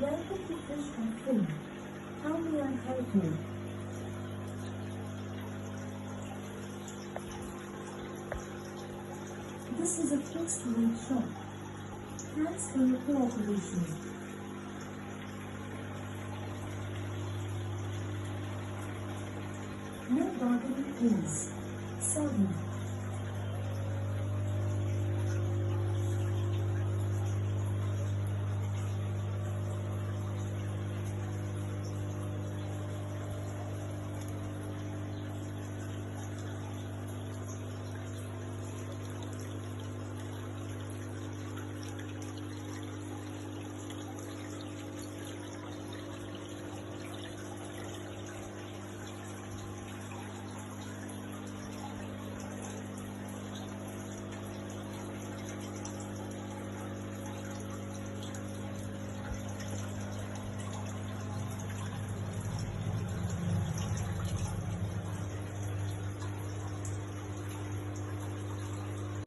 Welcome to Fish and Film. How may I help you? This is a fixed rate shop. Thanks for your cooperation. No bargaining, please. Sorry.